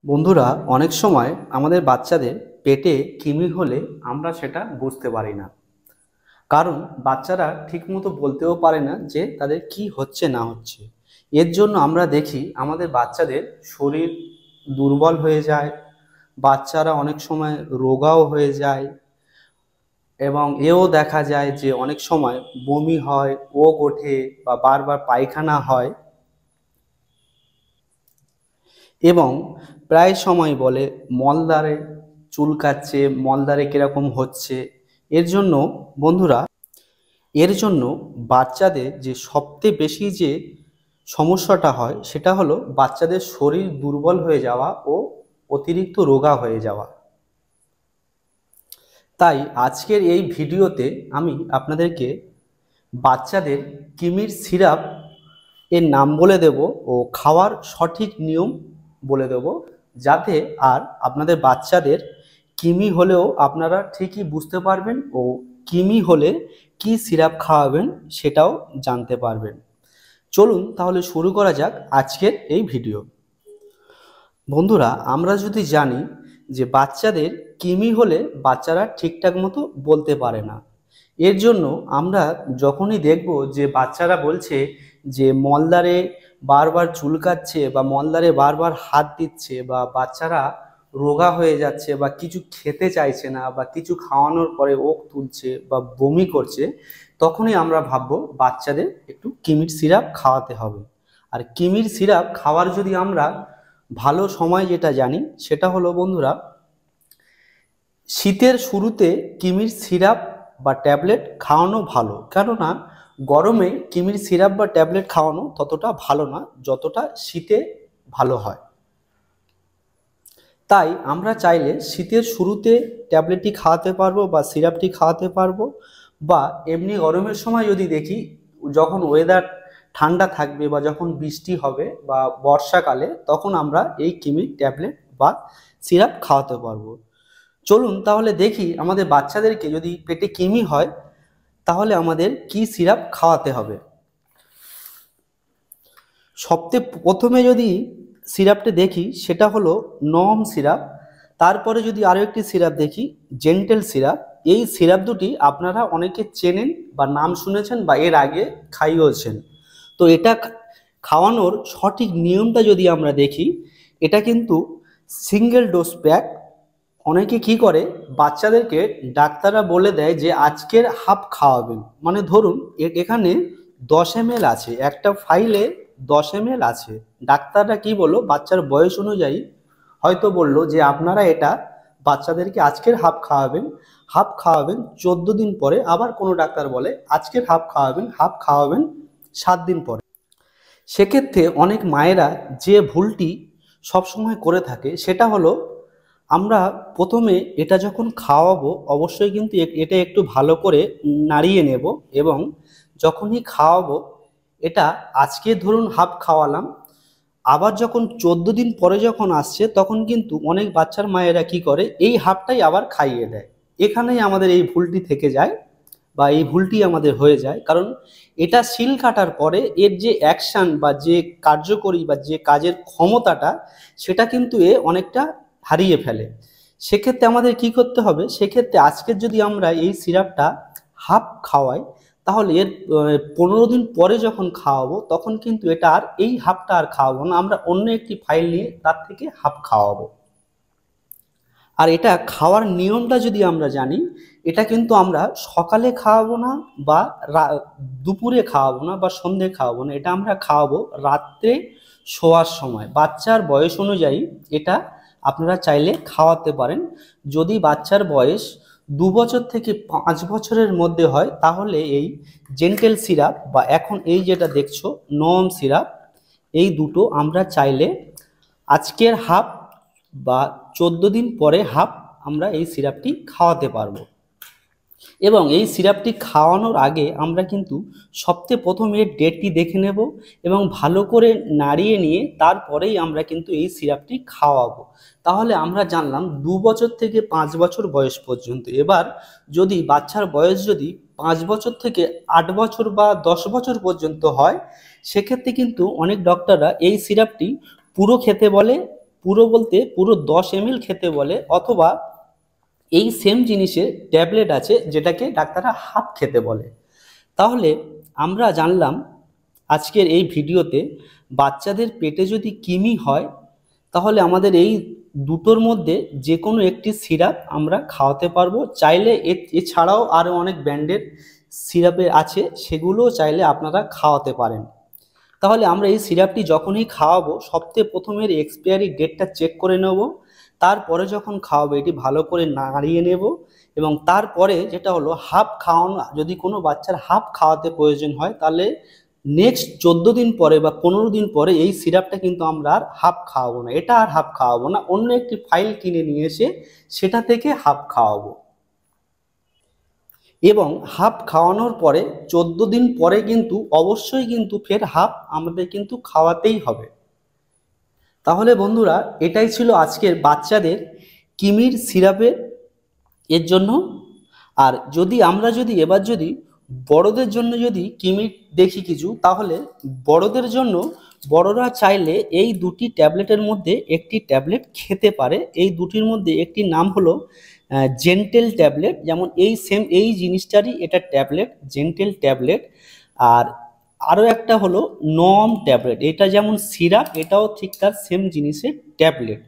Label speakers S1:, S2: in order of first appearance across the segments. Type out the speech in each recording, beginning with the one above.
S1: বন্ধুরা, অনেক সময় আমাদের বাচ্চাদের পেটে কৃমি হলে আমরা সেটা বুঝতে পারি না। কারণ বাচ্চারা ঠিকমতো বলতেও পারে না যে তাদের কি হচ্ছে না হচ্ছে। এর জন্য আমরা দেখি আমাদের বাচ্চাদের শরীর দুর্বল হয়ে যায়, বাচ্চারা অনেক সময় রোগাও হয়ে যায় এবং এও দেখা যায় যে অনেক সময় বমি হয়, ওক ওঠে বা বারবার পায়খানা হয় এবং প্রায় সময় বলে মলদ্বারে চুলকাচ্ছে, মলদ্বারে কিরকম হচ্ছে। এর জন্য বন্ধুরা, এর জন্য বাচ্চাদের যে সবচেয়ে বেশি যে সমস্যাটা হয় সেটা হলো বাচ্চাদের শরীর দুর্বল হয়ে যাওয়া ও অতিরিক্ত রোগা হয়ে যাওয়া। তাই আজকের এই ভিডিওতে আমি আপনাদেরকে বাচ্চাদের কৃমির সিরাপ এর নাম বলে দেব ও খাওয়ার সঠিক নিয়ম বলে দেব, যাতে আর আপনাদের বাচ্চাদের কৃমি হলেও আপনারা ঠিকই বুঝতে পারবেন ও কৃমি হলে কি সিরাপ খাওয়াবেন সেটাও জানতে পারবেন। চলুন তাহলে শুরু করা যাক আজকের এই ভিডিও। বন্ধুরা, আমরা যদি জানি যে বাচ্চাদের কৃমি হলে বাচ্চারা ঠিকঠাক মতো বলতে পারে না, এর জন্য আমরা যখনই দেখব যে বাচ্চারা বলছে যে মলদ্বারে বারবার চুলকাচ্ছে বা মলদ্বারে বারবার হাত দিচ্ছে বা বাচ্চারা রোগা হয়ে যাচ্ছে বা কিছু খেতে চাইছে না বা কিছু খাওয়ানোর পরে ওক তুলছে বা বমি করছে, তখনই আমরা ভাববো বাচ্চাদের একটু কৃমির সিরাপ খাওয়াতে হবে। আর কৃমির সিরাপ খাওয়ার যদি আমরা ভালো সময় যেটা জানি সেটা হলো বন্ধুরা, শীতের শুরুতে কৃমির সিরাপ বা ট্যাবলেট খাওয়ানো ভালো। কেননা গরমে কৃমির সিরাপ বা ট্যাবলেট খাওয়ানো ততটা ভালো না যতটা শীতে ভালো হয়। তাই আমরা চাইলে শীতের শুরুতে ট্যাবলেটটি খাওয়াতে পারবো বা সিরাপটি খাওয়াতে পারবো, বা এমনি গরমের সময় যদি দেখি যখন ওয়েদার ঠান্ডা থাকবে বা যখন বৃষ্টি হবে বা বর্ষাকালে, তখন আমরা এই কৃমির ট্যাবলেট বা সিরাপ খাওয়াতে পারবো। চলুন তাহলে দেখি আমাদের বাচ্চাদেরকে যদি পেটে কৃমি হয় তাহলে আমাদের কি সিরাপ খাওয়াতে হবে। সবচেয়ে প্রথমে যদি সিরাপটা দেখি সেটা হলো নরম সিরাপ। তারপরে যদি আরও একটি সিরাপ দেখি, জেন্টেল সিরাপ। এই সিরাপ দুটি আপনারা অনেকে চেনেন বা নাম শুনেছেন বা এর আগে খাইয়েছেন। তো এটা খাওয়ানোর সঠিক নিয়মটা যদি আমরা দেখি, এটা কিন্তু সিঙ্গেল ডোজ প্যাক। অনেকে কি করে, বাচ্চাদেরকে ডাক্তাররা বলে দেয় যে আজকের হাফ খাওয়াবেন, মানে ধরুন এখানে 10 ml আছে, একটা ফাইলে 10 ml আছে। ডাক্তাররা কি বললো, বাচ্চার বয়স অনুযায়ী হয়তো বললো যে আপনারা এটা বাচ্চাদেরকে আজকের হাফ খাওয়াবেন, হাফ খাওয়াবেন 14 দিন পরে। আবার কোনো ডাক্তার বলে আজকের হাফ খাওয়াবেন, হাফ খাওয়াবেন 7 দিন পরে। সেক্ষেত্রে অনেক মায়েরা যে ভুলটি সবসময় করে থাকে সেটা হলো, আমরা প্রথমে এটা যখন খাওয়াবো অবশ্যই কিন্তু এটা একটু ভালো করে নাড়িয়ে নেব এবং যখনই খাওয়াবো, এটা আজকে ধরুন হাফ খাওয়ালাম, আবার যখন 14 দিন পরে যখন আসছে তখন কিন্তু অনেক বাচ্চার মায়েরা কি করে, এই হাফটাই আবার খাইয়ে দেয়। এখানেই আমাদের এই ভুলটি থেকে যায় বা এই ভুলটি আমাদের হয়ে যায়। কারণ এটা সিল কাটার পরে এর যে অ্যাকশান বা যে কার্যকরী বা যে কাজের ক্ষমতাটা, সেটা কিন্তু এ অনেকটা হারিয়ে ফেলে। সেক্ষেত্রে আমাদের কি করতে হবে, সেক্ষেত্রে আজকের যদি আমরা এই সিরাপটা হাফ খাওয়াই, তাহলে এর 15 দিন পরে যখন খাওয়াবো তখন কিন্তু এটা আর এই হাফটা আর খাওয়াবো না, আমরা অন্য একটি ফাইল নিয়ে তার থেকে হাফ খাওয়াবো। আর এটা খাওয়ার নিয়মটা যদি আমরা জানি, এটা কিন্তু আমরা সকালে খাওয়াবো না বা দুপুরে খাওয়াবো না বা সন্ধ্যে খাওয়াবো না, এটা আমরা খাওয়াবো রাত্রে শোয়ার সময়। বাচ্চার বয়স অনুযায়ী এটা আপনারা চাইলে খাওয়াতে পারেন। যদি বাচ্চার বয়স 2 বছর থেকে 5 বছরের মধ্যে হয় তাহলে এই জেন্টেল সিরাপ বা এখন এই যেটা দেখছো নরম সিরাপ, এই দুটো আমরা চাইলে আজকের হাফ বা 14 দিন পরে হাফ আমরা এই সিরাপটি খাওয়াতে পারবো। এবং এই সিরাপটি খাওয়ানোর আগে আমরা কিন্তু সবচেয়ে প্রথমে ডেটটি দেখে নেব এবং ভালো করে নাড়িয়ে নিয়ে তারপরেই আমরা কিন্তু এই সিরাপটি খাওয়াবো। তাহলে আমরা জানলাম 2 বছর থেকে 5 বছর বয়স পর্যন্ত। এবার যদি বাচ্চার বয়স যদি 5 বছর থেকে 8 বছর বা 10 বছর পর্যন্ত হয়, সেক্ষেত্রে কিন্তু অনেক ডক্টররা এই সিরাপটি পুরো খেতে বলে, পুরো বলতে পুরো 10 ml খেতে বলে, অথবা এই সেম জিনিসের ট্যাবলেট আছে যেটাকে ডাক্তাররা হাফ খেতে বলে। তাহলে আমরা জানলাম আজকের এই ভিডিওতে বাচ্চাদের পেটে যদি কৃমি হয় তাহলে আমাদের এই দুটোর মধ্যে যে কোনো একটি সিরাপ আমরা খাওয়াতে পারবো। চাইলে এছাড়াও আরও অনেক ব্র্যান্ডের সিরাপের আছে, সেগুলোও চাইলে আপনারা খাওয়াতে পারেন। তাহলে আমরা এই সিরাপটি যখনই খাওয়াবো সবথেকে প্রথমের এক্সপায়ারি ডেটটা চেক করে নেব, তারপরে যখন খাওয়াবো এটি ভালো করে নাড়িয়ে নেব, এবং তারপরে যেটা হলো হাফ খাওয়ানো, যদি কোনো বাচ্চার হাফ খাওয়াতে প্রয়োজন হয় তাহলে নেক্সট 14 দিন পরে বা 15 দিন পরে এই সিরাপটা কিন্তু আমরা আর হাফ খাওয়াবো না, এটা আর হাফ খাওয়াবো না, অন্য একটি ফাইল কিনে নিয়ে এসে সেটা থেকে হাফ খাওয়াবো। এবং হাফ খাওয়ানোর পরে 14 দিন পরে কিন্তু অবশ্যই কিন্তু ফের হাফ আমাদের কিন্তু খাওয়াতেই হবে। তাহলে বন্ধুরা এটাই ছিল আজকের বাচ্চাদের কৃমির সিরাপের এর জন্য। আর আমরা যদি এবার বড়দের জন্য যদি কৃমির দেখি কিছু, তাহলে বড়দের জন্য বড়রা চাইলে এই দুটি ট্যাবলেটের মধ্যে একটি ট্যাবলেট খেতে পারে। এই দুটির মধ্যে একটি নাম হলো জেন্টেল ট্যাবলেট, যেমন এই জিনিসটারই এটা ট্যাবলেট, জেন্টেল ট্যাবলেট। আর আরও একটা হলো নম ট্যাবলেট, এটা যেমন সিরাপ, এটাও ঠিক তার সেম জিনিসের ট্যাবলেট।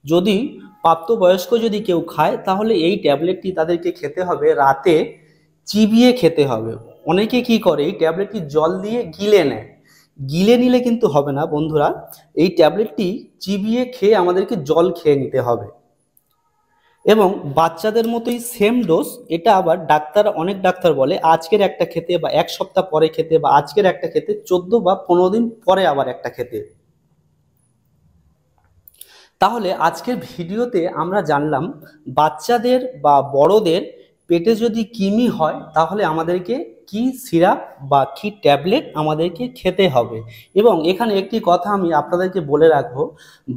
S1: যদি প্রাপ্তবয়স্ক যদি কেউ খায় তাহলে এই ট্যাবলেটটি তাদেরকে খেতে হবে রাতে চিবিয়ে খেতে হবে। অনেকে কি করে এই ট্যাবলেটটি জল দিয়ে গিলে নেয়, গিলে নিলে কিন্তু হবে না বন্ধুরা, এই ট্যাবলেটটি চিবিয়ে খেয়ে আমাদেরকে জল খেয়ে নিতে হবে। এবং বাচ্চাদের মতোই সেম ডোজ, এটা আবার অনেক ডাক্তার বলে আজকের একটা খেতে বা 1 সপ্তাহ পরে খেতে, বা আজকের একটা খেতে 14 বা 15 দিন পরে আবার একটা খেতে। তাহলে আজকের ভিডিওতে আমরা জানলাম বাচ্চাদের বা বড়দের পেটে যদি কৃমি হয় তাহলে আমাদেরকে কি সিরাপ বা কি ট্যাবলেট আমাদেরকে খেতে হবে। এবং এখানে একটি কথা আমি আপনাদেরকে বলে রাখবো,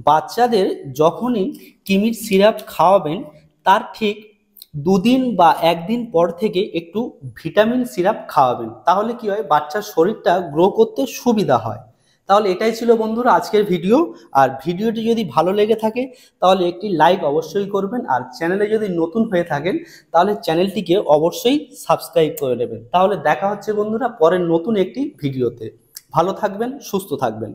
S1: বাচ্চাদের যখনই কৃমির সিরাপ খাওয়াবেন তার ঠিক 2 দিন বা 1 দিন পর থেকে একটু ভিটামিন সিরাপ খাওয়াবেন, তাহলে কি হয় বাচ্চার শরীরটা গ্রো করতে সুবিধা হয়। তাহলে এটাই ছিল বন্ধুরা আজকের ভিডিও। আর ভিডিওটি যদি ভালো লেগে থাকে তাহলে একটি লাইক অবশ্যই করবেন, আর চ্যানেলে যদি নতুন হয়ে থাকেন তাহলে চ্যানেলটিকে অবশ্যই সাবস্ক্রাইব করে নেবেন। তাহলে দেখা হচ্ছে বন্ধুরা পরের নতুন একটি ভিডিওতে। ভালো থাকবেন, সুস্থ থাকবেন।